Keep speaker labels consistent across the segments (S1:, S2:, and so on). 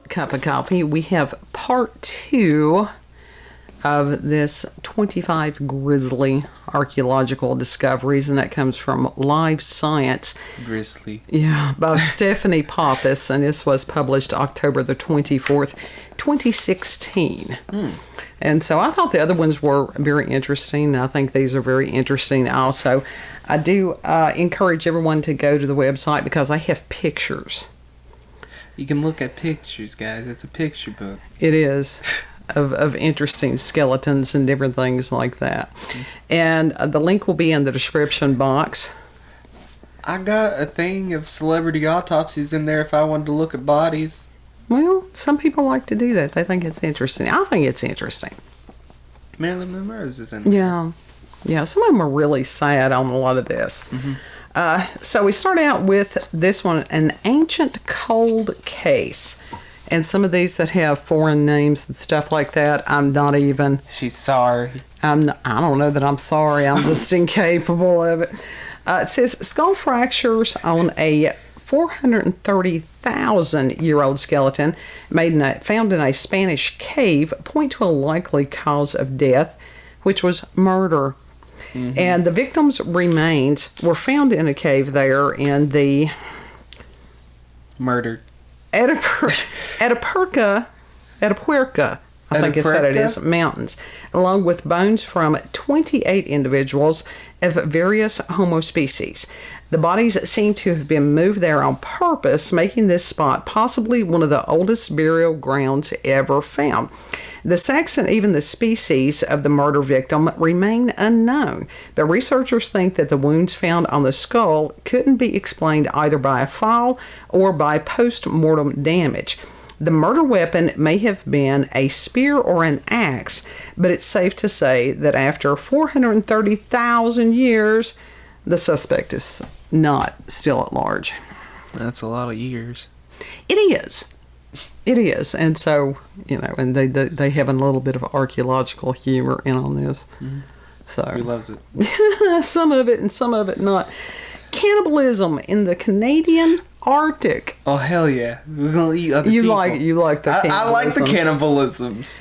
S1: Cup of coffee, we have part 2 of this 25 grisly archaeological discoveries, and that comes from Livescience.
S2: Grisly.
S1: Yeah, by Stephanie Pappas, and this was published October the 24th, 2016. And so I thought the other ones were very interesting. I think these are very interesting also. I do encourage everyone to go to the website because I have pictures.
S2: You can look at pictures, guys. It's a picture book.
S1: It is. Of interesting skeletons and different things like that. And the link will be in the description box.
S2: I got a thing of celebrity autopsies in there if I wanted to look at bodies.
S1: Well, some people like to do that. They think it's interesting. I think it's interesting.
S2: Marilyn Monroe's is in there.
S1: Yeah. Yeah, some of them are really sad on a lot of this. So we start out with this one, an ancient cold case. And some of these that have foreign names and stuff like that, I'm not even...
S2: She's sorry.
S1: I don't know that I'm sorry. I'm just incapable of it. It says skull fractures on a 430,000-year-old skeleton found in a Spanish cave point to a likely cause of death, which was murder. And the victim's remains were found in a cave there in the...
S2: Murdered.
S1: Atapuerca, I think is what it is, mountains, along with bones from 28 individuals of various Homo species. The bodies seem to have been moved there on purpose, making this spot possibly one of the oldest burial grounds ever found. The sex and even the species of the murder victim remain unknown, but researchers think that the wounds found on the skull couldn't be explained either by a fall or by post-mortem damage. The murder weapon may have been a spear or an axe, but it's safe to say that after 430,000 years, the suspect is not still at large.
S2: That's a lot of years.
S1: It is. It is. And so, and they have a little bit of archaeological humor in on this. So
S2: He loves it.
S1: some of it and some of it not. Cannibalism in the Canadian Arctic.
S2: Oh, hell yeah. We're going to eat other people.
S1: You like the cannibalism.
S2: I like the cannibalisms.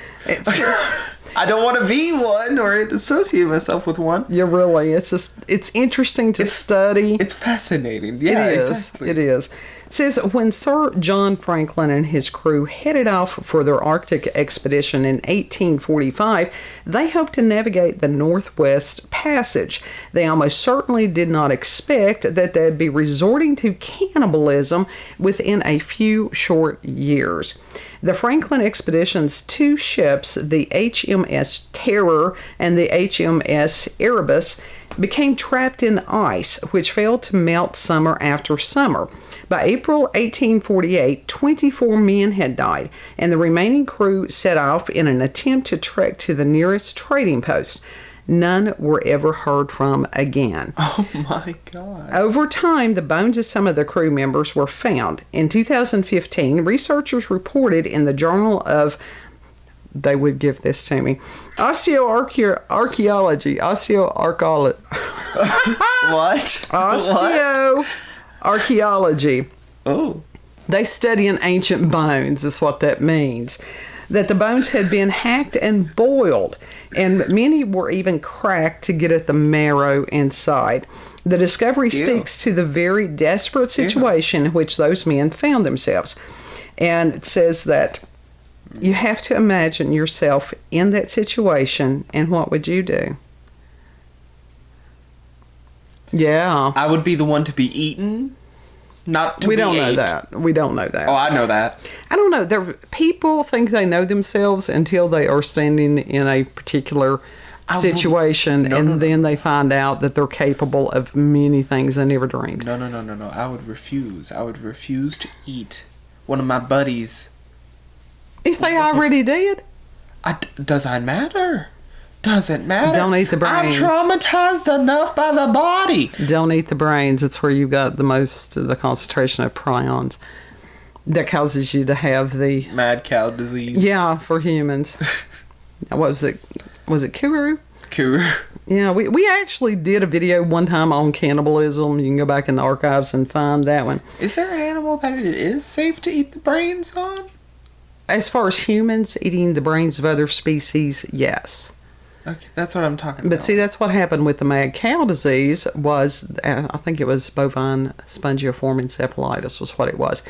S2: I don't want to be one or associate myself with one.
S1: You're really. It's interesting to study.
S2: It's fascinating. Yeah,
S1: it is.
S2: Exactly.
S1: It is. It says, when Sir John Franklin and his crew headed off for their Arctic expedition in 1845, they hoped to navigate the Northwest Passage. They almost certainly did not expect that they'd be resorting to cannibalism within a few short years. The Franklin expedition's 2 ships, the HMS Terror and the HMS Erebus, became trapped in ice, which failed to melt summer after summer. By April 1848, 24 men had died, and the remaining crew set off in an attempt to trek to the nearest trading post. None were ever heard from again.
S2: Oh my God.
S1: Over time, the bones of some of the crew members were found. In 2015, researchers reported in the Journal of, they would give this to me, Archeology.
S2: What?
S1: Archeology.
S2: Oh.
S1: They study in ancient bones, is what that means. That the bones had been hacked and boiled, and many were even cracked to get at the marrow inside. The discovery speaks to the very desperate situation in which those men found themselves. And it says that you have to imagine yourself in that situation, and what would you do? Yeah.
S2: I would be the one to be eaten, not to be
S1: We don't know
S2: ate.
S1: that. We don't know that.
S2: Oh, I know that.
S1: I don't know. People think they know themselves until they are standing in a particular situation, then they find out that they're capable of many things they never dreamed.
S2: No. I would refuse. I would refuse to eat one of my buddies.
S1: If they already did?
S2: Does it matter? Doesn't matter.
S1: Don't eat the brains.
S2: I'm traumatized enough by the body.
S1: Don't eat the brains. It's where you've got the concentration of prions. that causes you to have the
S2: mad cow disease.
S1: Yeah, for humans. What was it? Was it Kuru?
S2: Kuru.
S1: Yeah, we actually did a video one time on cannibalism. You can go back in the archives and find that one.
S2: Is there an animal that it is safe to eat the brains on?
S1: As far as humans eating the brains of other species, yes.
S2: Okay, that's what I'm talking about.
S1: But see, that's what happened with the mad cow disease was, I think it was bovine spongiform encephalitis was what it was,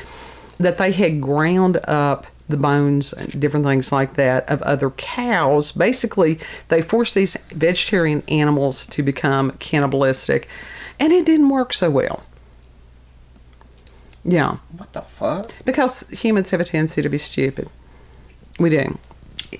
S1: that they had ground up the bones and different things like that of other cows. Basically, they forced these vegetarian animals to become cannibalistic, and it didn't work so well. Yeah.
S2: What the fuck?
S1: Because humans have a tendency to be stupid. We do.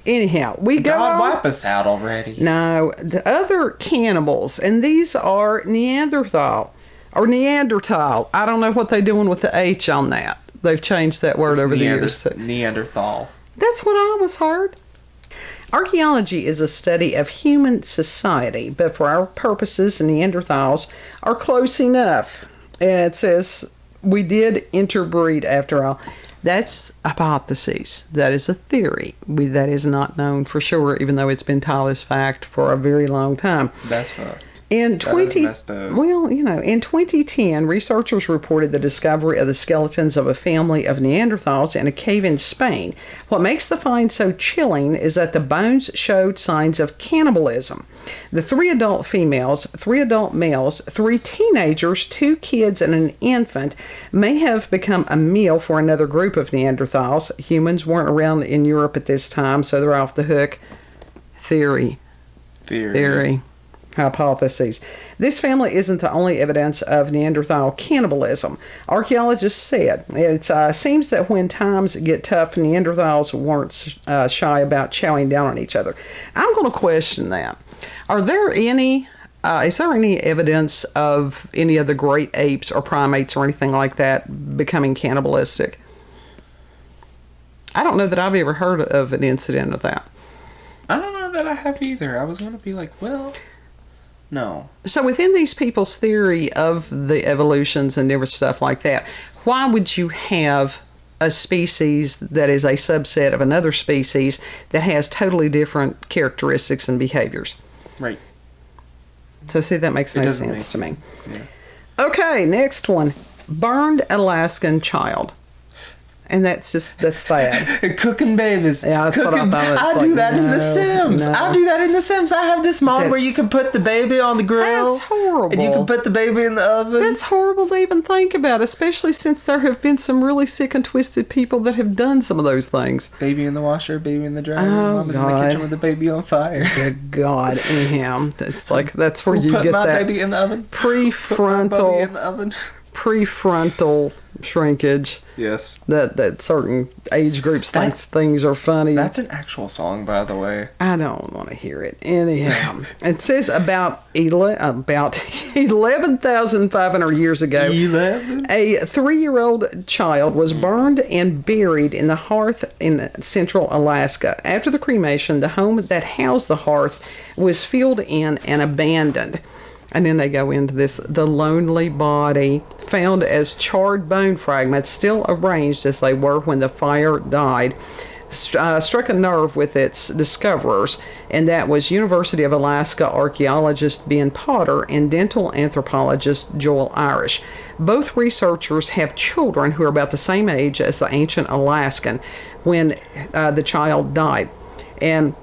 S1: Anyhow, we go
S2: God
S1: on.
S2: wipe us out already.
S1: No, the other cannibals, and these are Neanderthal. Or Neanderthal. I don't know what they're doing with the H on that. They've changed that word over the years.
S2: Neanderthal.
S1: That's what I always heard. Archaeology is a study of human society, but for our purposes, Neanderthals are close enough. And it says, we did interbreed after all. That's a hypothesis. That is a theory. That is not known for sure, even though it's been taught as fact for a very long time.
S2: That's fucked.
S1: In
S2: That is messed up.
S1: in 2010, researchers reported the discovery of the skeletons of a family of Neanderthals in a cave in Spain. What makes the find so chilling is that the bones showed signs of cannibalism. The 3 adult females, 3 adult males, 3 teenagers, 2 kids, and an infant may have become a meal for another group of Neanderthals. Humans weren't around in Europe at this time, so they're off the hook. Theory. Hypotheses. This family isn't the only evidence of Neanderthal cannibalism. Archaeologists said it seems that when times get tough, Neanderthals weren't shy about chowing down on each other. I'm going to question that. Is there any evidence of any of the great apes or primates or anything like that becoming cannibalistic? I don't know that I've ever heard of an incident of that.
S2: I don't know that I have either. I was going to be like, well... No.
S1: So within these people's theory of the evolutions and different stuff like that, why would you have a species that is a subset of another species that has totally different characteristics and behaviors?
S2: Right.
S1: So see, that makes no sense to me.
S2: Yeah.
S1: Okay, next one. Burned Alaskan child. And that's sad.
S2: Cooking babies.
S1: Yeah, that's what I thought.
S2: I do that in The Sims.
S1: No.
S2: I do that in The Sims. I have this mod where you can put the baby on the grill.
S1: That's horrible.
S2: And you can put the baby in the oven.
S1: That's horrible to even think about, especially since there have been some really sick and twisted people that have done some of those things.
S2: Baby in the washer, baby in the dryer.
S1: Oh,
S2: Mama's in the kitchen with the baby on fire.
S1: Good God. Anyhow, that's where you
S2: put
S1: get
S2: my
S1: that
S2: baby in the oven.
S1: prefrontal
S2: Put my baby in the oven.
S1: Prefrontal shrinkage.
S2: Yes.
S1: That certain age groups think things are funny.
S2: That's an actual song, by the way.
S1: I don't want to hear it. Anyhow, it says about 11,500 years ago,
S2: 11?
S1: a 3-year-old child was burned and buried in the hearth in central Alaska. After the cremation, the home that housed the hearth was filled in and abandoned. And then they go into this, the lonely body found as charred bone fragments, still arranged as they were when the fire died, struck a nerve with its discoverers, and that was University of Alaska archaeologist Ben Potter and dental anthropologist Joel Irish. Both researchers have children who are about the same age as the ancient Alaskan when the child died. And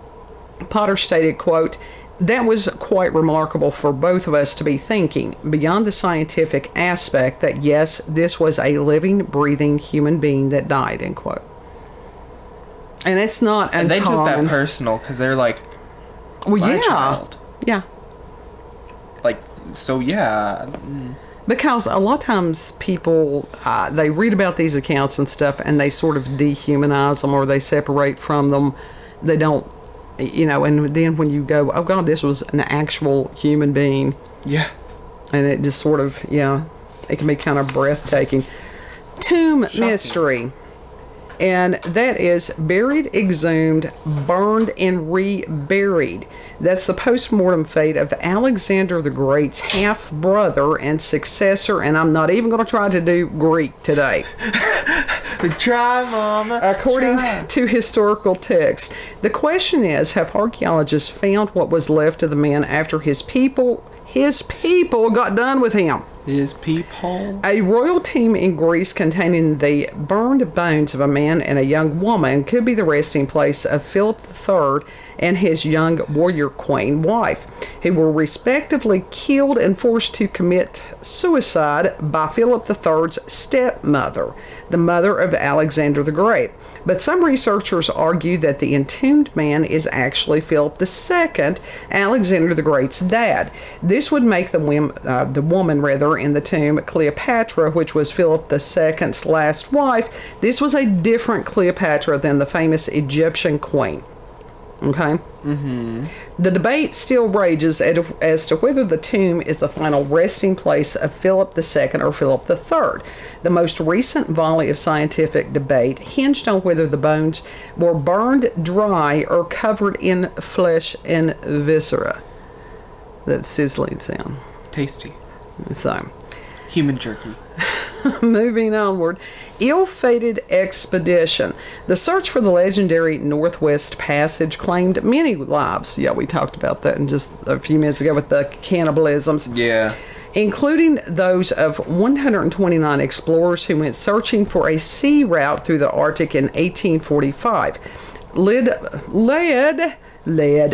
S1: Potter stated, quote, "That was quite remarkable for both of us to be thinking, beyond the scientific aspect, that yes, this was a living, breathing human being that died," end quote. And it's not uncommon.
S2: And they took that personal because they're like,
S1: well,
S2: my
S1: yeah.
S2: child.
S1: Yeah.
S2: Like, so yeah.
S1: Because a lot of times people, they read about these accounts and stuff and they sort of dehumanize them or they separate from them. They don't, and then when you go, oh God, this was an actual human being.
S2: Yeah.
S1: And it just sort of, it can be kind of breathtaking. Tomb mystery. And that is buried, exhumed, burned, and reburied. That's the post-mortem fate of Alexander the Great's half-brother and successor, and I'm not even going to try to do Greek today.
S2: Try, mama.
S1: According
S2: try.
S1: to historical texts, the question is, have archaeologists found what was left of the man after his people got done with him?
S2: His peephole.
S1: A royal tomb in Greece containing the burned bones of a man and a young woman could be the resting place of Philip III and his young warrior queen wife, who were respectively killed and forced to commit suicide by Philip III's stepmother, the mother of Alexander the Great. But some researchers argue that the entombed man is actually Philip II, Alexander the Great's dad. This would make the woman in the tomb Cleopatra, which was Philip II's last wife. This was a different Cleopatra than the famous Egyptian queen. Okay? Mm-hmm. The debate still rages as to whether the tomb is the final resting place of Philip II or Philip III. The most recent volley of scientific debate hinged on whether the bones were burned dry or covered in flesh and viscera. That sizzling sound.
S2: Tasty.
S1: So,
S2: human jerky.
S1: moving onward, ill-fated expedition. The search for the legendary Northwest Passage claimed many lives. Yeah, we talked about that in just a few minutes ago with the cannibalisms.
S2: Yeah.
S1: Including those of 129 explorers who went searching for a sea route through the Arctic in 1845. Led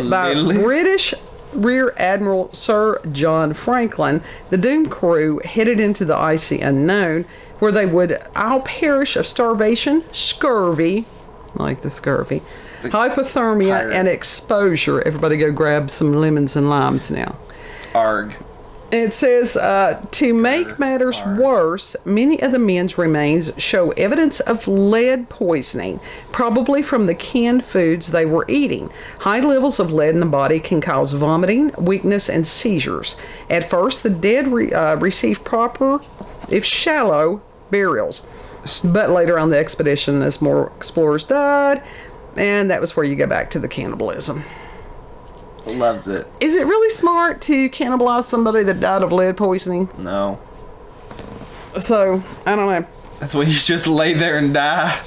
S1: by British Rear Admiral Sir John Franklin, the doomed crew headed into the icy unknown, where they would all perish of starvation, scurvy, like the scurvy, hypothermia, and exposure. Everybody go grab some lemons and limes now.
S2: Arg.
S1: It says, to make matters worse, many of the men's remains show evidence of lead poisoning, probably from the canned foods they were eating. High levels of lead in the body can cause vomiting, weakness, and seizures. At first, the dead received proper, if shallow, burials. But later on the expedition, as more explorers died, and that was where you go back to the cannibalism.
S2: Loves it.
S1: Is it really smart to cannibalize somebody that died of lead poisoning?
S2: No.
S1: So, I don't know.
S2: That's when you just lay there and die.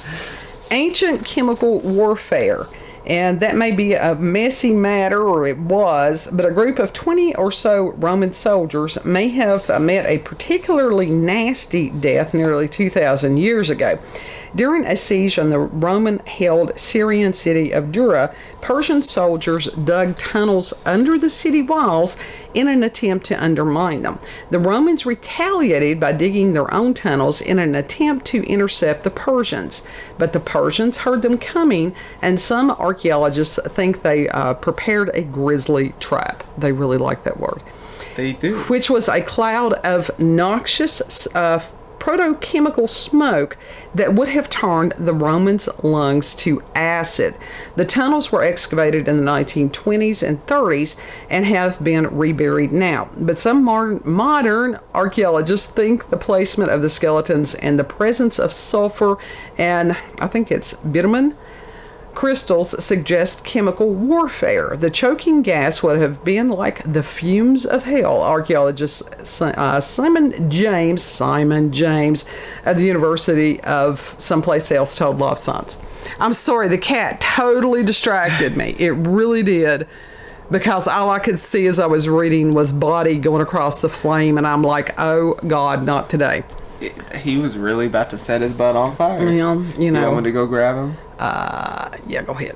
S1: Ancient chemical warfare. And that may be a messy matter, or it was, but a group of 20 or so Roman soldiers may have met a particularly nasty death nearly 2,000 years ago. During a siege on the Roman-held Syrian city of Dura, Persian soldiers dug tunnels under the city walls in an attempt to undermine them. The Romans retaliated by digging their own tunnels in an attempt to intercept the Persians. But the Persians heard them coming, and some archaeologists think they prepared a grisly trap. They really like that word.
S2: They do.
S1: Which was a cloud of noxious protochemical smoke that would have turned the Romans' lungs to acid. The tunnels were excavated in the 1920s and 30s and have been reburied now. But some modern archaeologists think the placement of the skeletons and the presence of sulfur and, I think it's bitumen, crystals suggest chemical warfare. The choking gas would have been like the fumes of hell. Archaeologist Simon James of the University of someplace else told Livescience. I'm sorry, the cat totally distracted me. It really did. Because all I could see as I was reading was body going across the flame, and I'm like, oh God, not today.
S2: He was really about to set his butt on fire.
S1: Well, you know.
S2: You want me to go grab him?
S1: Yeah, go ahead.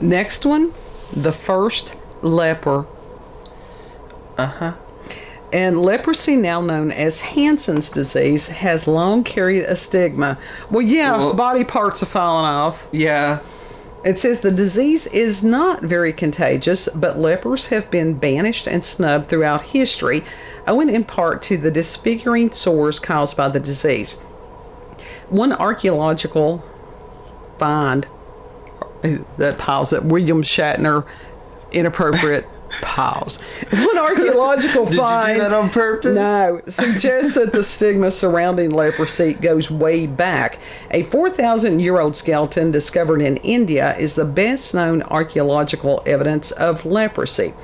S1: Next one, the first leper.
S2: Uh-huh.
S1: And leprosy, now known as Hansen's disease, has long carried a stigma. Well, yeah, body parts are falling off.
S2: Yeah.
S1: It says the disease is not very contagious, but lepers have been banished and snubbed throughout history, owing in part to the disfiguring sores caused by the disease. One archaeological find that piles up William Shatner inappropriate pause. One archaeological find.
S2: Did you do that on purpose?
S1: No, suggests that the stigma surrounding leprosy goes way back. A 4,000-year-old skeleton discovered in India is the best known archaeological evidence of leprosy.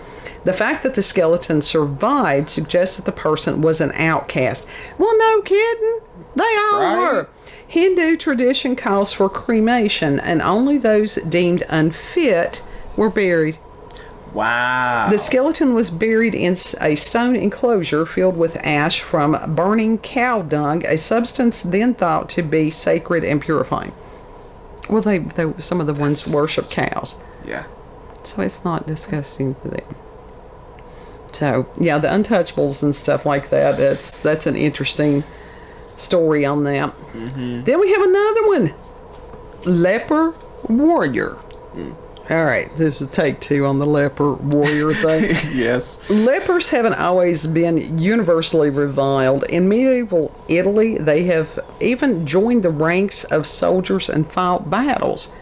S1: The fact that the skeleton survived suggests that the person was an outcast. Well, no kidding. They all were. Hindu tradition calls for cremation, and only those deemed unfit were buried.
S2: Wow.
S1: The skeleton was buried in a stone enclosure filled with ash from burning cow dung, a substance then thought to be sacred and purifying. Well, they some of the ones worship cows.
S2: Yeah.
S1: So it's not disgusting for them. So, yeah, the untouchables and stuff like that, that's an interesting story on that. Mm-hmm. Then we have another one. Leper warrior. All right, this is take 2 on the leper warrior thing.
S2: Yes.
S1: Lepers haven't always been universally reviled. In medieval Italy, they have even joined the ranks of soldiers and fought battles.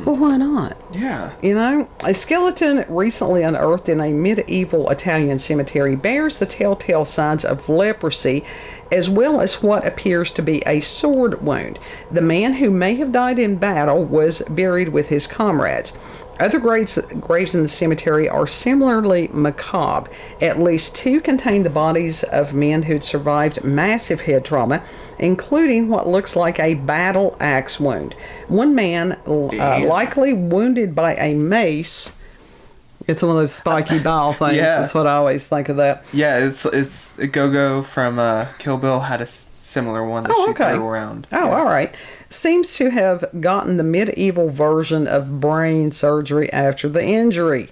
S1: Well, why not?
S2: Yeah.
S1: You know, a skeleton recently unearthed in a medieval Italian cemetery bears the telltale signs of leprosy, as well as what appears to be a sword wound. The man who may have died in battle was buried with his comrades. Other graves in the cemetery are similarly macabre. At least 2 contain the bodies of men who'd survived massive head trauma, including what looks like a battle axe wound. One man, likely wounded by a mace. It's one of those spiky ball things. Yeah. That's what I always think of that.
S2: Yeah, it's Go-Go from Kill Bill had a similar one that she threw around.
S1: Oh,
S2: yeah.
S1: All right. Seems to have gotten the medieval version of brain surgery after the injury.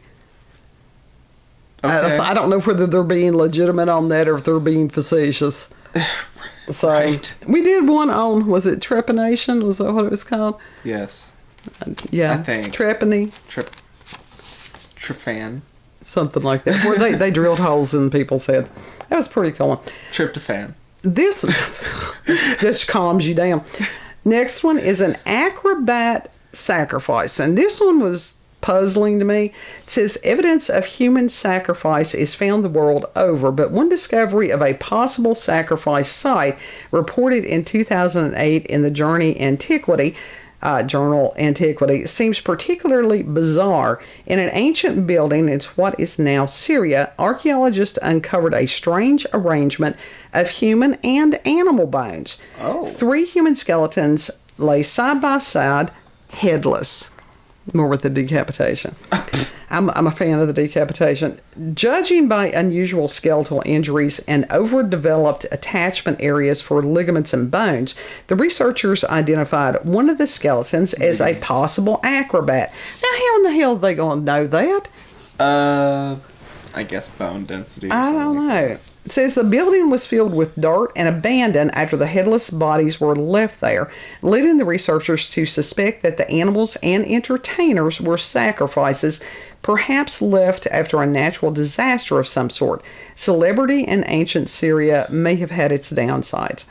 S2: Okay.
S1: I don't know whether they're being legitimate on that or if they're being facetious. So
S2: Right.
S1: We did one on, was it trepanation? Was that what it was called?
S2: Yes.
S1: Yeah.
S2: I think.
S1: Trepany.
S2: Tryptophan.
S1: Something like that. Where they drilled holes in people's heads. That was pretty cool.
S2: Tryptophan.
S1: This calms you down. Next one is an acrobat sacrifice. And this one was puzzling to me. It says evidence of human sacrifice is found the world over, but one discovery of a possible sacrifice site reported in 2008 in the Journal Antiquity seems particularly bizarre. In an ancient building in what is now Syria, archaeologists uncovered a strange arrangement of human and animal bones. 3 human skeletons lay side by side, headless. More with the decapitation. I'm a fan of the decapitation. Judging by unusual skeletal injuries and overdeveloped attachment areas for ligaments and bones, the researchers identified one of the skeletons as a possible acrobat. Now, how in the hell are they going to know that?
S2: I guess bone density. Or
S1: I don't know. It says the building was filled with dirt and abandoned after the headless bodies were left there, leading the researchers to suspect that the animals and entertainers were sacrifices, perhaps left after a natural disaster of some sort. Celebrity in ancient Syria may have had its downsides.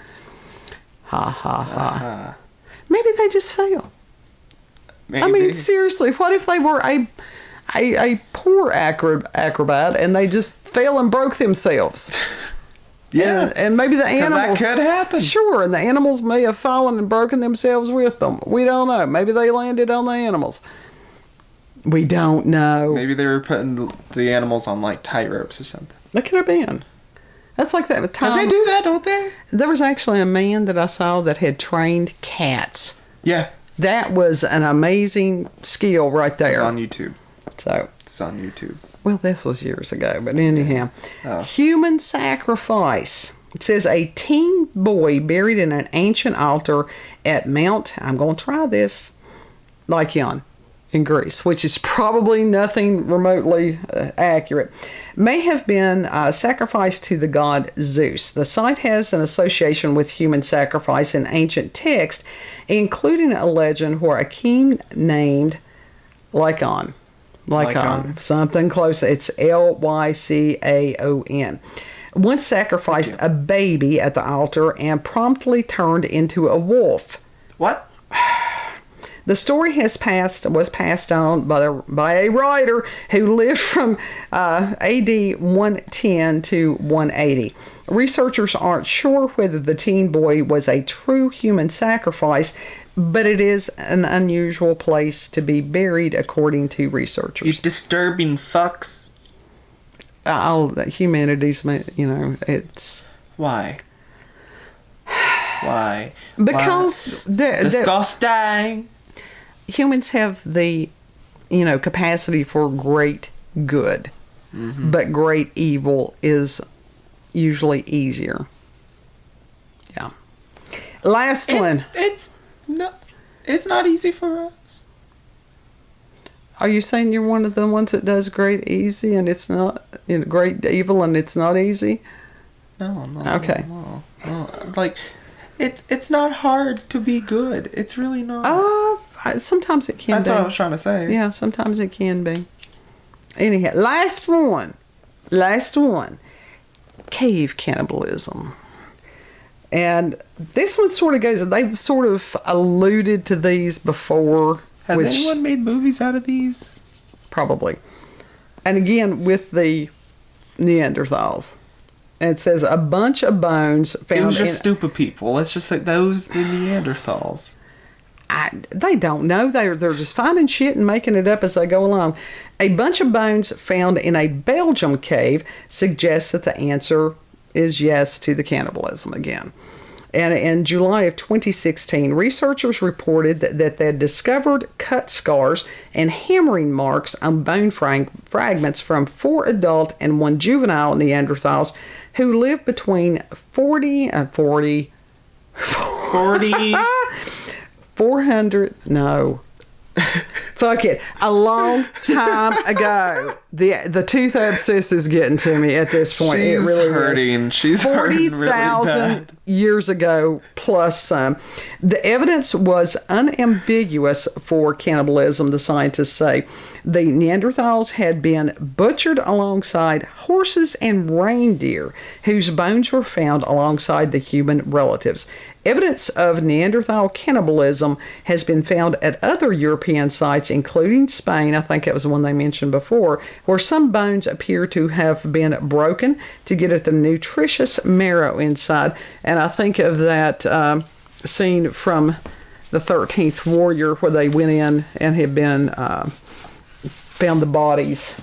S1: Ha ha ha. Maybe they just fell.
S2: Maybe.
S1: I mean, seriously, what if they were a poor acrobat and they just fell and broke themselves?
S2: Yeah.
S1: And maybe the animals...
S2: that could happen.
S1: Sure, and the animals may have fallen and broken themselves with them. We don't know. Maybe they landed on the animals. We don't know.
S2: Maybe they were putting the animals on, like, tight ropes or something.
S1: That could have been. That's like that with Tom.
S2: Because they do that, don't they?
S1: There was actually a man that I saw that had trained cats.
S2: Yeah.
S1: That was an amazing skill right there.
S2: It's on YouTube.
S1: So...
S2: It's on YouTube.
S1: Well, this was years ago, but anyhow. Human sacrifice. It says a teen boy buried in an ancient altar at Mount, I'm going to try this, Lycaon in Greece, which is probably nothing remotely accurate, may have been sacrificed to the god Zeus. The site has an association with human sacrifice in ancient text, including a legend where a king named Lycaon, something close. It's Lycaon. Once sacrificed a baby at the altar and promptly turned into a wolf.
S2: What?
S1: The story was passed on by a writer who lived from AD 110 to 180. Researchers aren't sure whether the teen boy was a true human sacrifice, but it is an unusual place to be buried, according to researchers.
S2: You disturbing fucks.
S1: Humanity's, it's...
S2: Why? Why?
S1: Because...
S2: Disgusting!
S1: Humans have the, capacity for great good. Mm-hmm. But great evil is usually easier. Yeah. Last one.
S2: It's not easy for us.
S1: Are you saying you're one of the ones that does great easy and it's not great evil and it's not easy?
S2: No.
S1: Okay.
S2: No. Like, it's not hard to be good. It's really not.
S1: Sometimes it can be.
S2: That's what I was trying to say.
S1: Yeah, sometimes it can be. Anyhow, last one. Cave cannibalism. And this one sort of goes, they've sort of alluded to these before.
S2: Has anyone made movies out of these?
S1: Probably. And again, with the Neanderthals. And it says a bunch of bones found.
S2: It was just stupid people. Let's just say the Neanderthals.
S1: They don't know. They're just finding shit and making it up as they go along. A bunch of bones found in a Belgium cave suggests that the answer is yes to the cannibalism again. And in July of 2016, researchers reported that they had discovered cut scars and hammering marks on bone fragments from 4 adult and 1 juvenile Neanderthals who lived between a long time ago. The tooth abscess is getting to me at this point.
S2: She's
S1: it really
S2: hurting.
S1: is.
S2: She's
S1: 40,000 years ago plus some. The evidence was unambiguous for cannibalism, the scientists say. The Neanderthals had been butchered alongside horses and reindeer, whose bones were found alongside the human relatives. Evidence of Neanderthal cannibalism has been found at other European sites, including Spain, I think that was the one they mentioned before, where some bones appear to have been broken to get at the nutritious marrow inside. And I think of that scene from the 13th Warrior where they went in and had been found the bodies,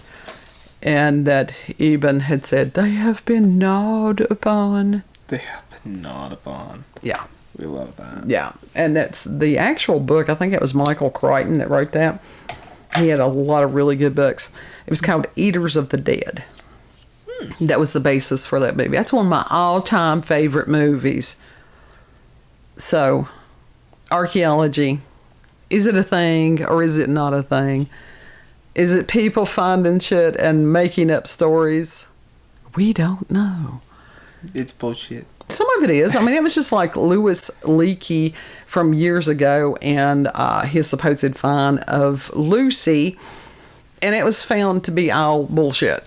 S1: and that Eben had said, "They have been gnawed upon."
S2: They have been gnawed upon.
S1: Yeah.
S2: We love that.
S1: Yeah. And that's the actual book. I think it was Michael Crichton that wrote that. He had a lot of really good books. It was called Eaters of the Dead. That was the basis for that movie. That's one of my all-time favorite movies. So, archaeology. Is it a thing or is it not a thing? Is it people finding shit and making up stories? We don't know.
S2: It's bullshit.
S1: Some of it is. I mean, it was just like Louis Leakey from years ago and his supposed find of Lucy, and it was found to be all bullshit.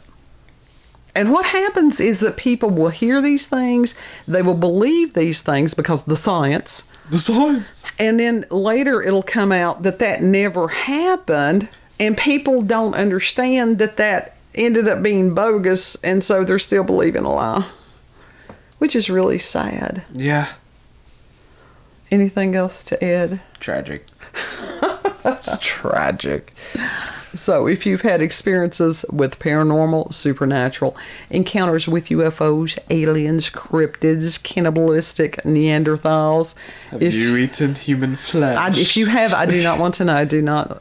S1: And what happens is that people will hear these things, they will believe these things because the science.
S2: The science.
S1: And then later it'll come out that that never happened, and people don't understand that that ended up being bogus, and so they're still believing a lie. Which is really sad.
S2: Yeah.
S1: Anything else to add?
S2: Tragic. It's tragic.
S1: So, if you've had experiences with paranormal, supernatural, encounters with UFOs, aliens, cryptids, cannibalistic Neanderthals.
S2: Have you eaten human flesh?
S1: If you have, I do not want to know.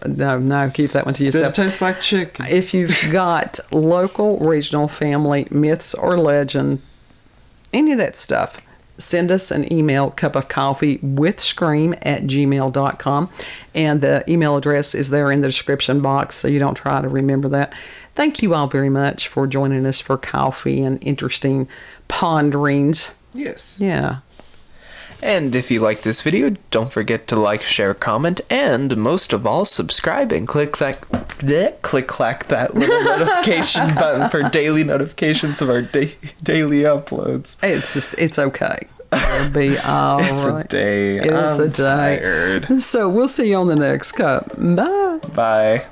S1: No, keep that one to yourself.
S2: Did it taste like chicken?
S1: If you've got local, regional, family, myths or legend, any of that stuff, send us an email, cupofcoffeewithscream@gmail.com. And the email address is there in the description box, so you don't try to remember that. Thank you all very much for joining us for coffee and interesting ponderings.
S2: Yes.
S1: Yeah.
S2: And if you like this video, don't forget to like, share, comment, and most of all, subscribe and click that little notification button for daily notifications of our daily uploads.
S1: It's okay. It'll be all
S2: it's
S1: right.
S2: A day.
S1: It's
S2: I'm
S1: a day.
S2: Tired.
S1: So we'll see you on the next cup. Bye.
S2: Bye.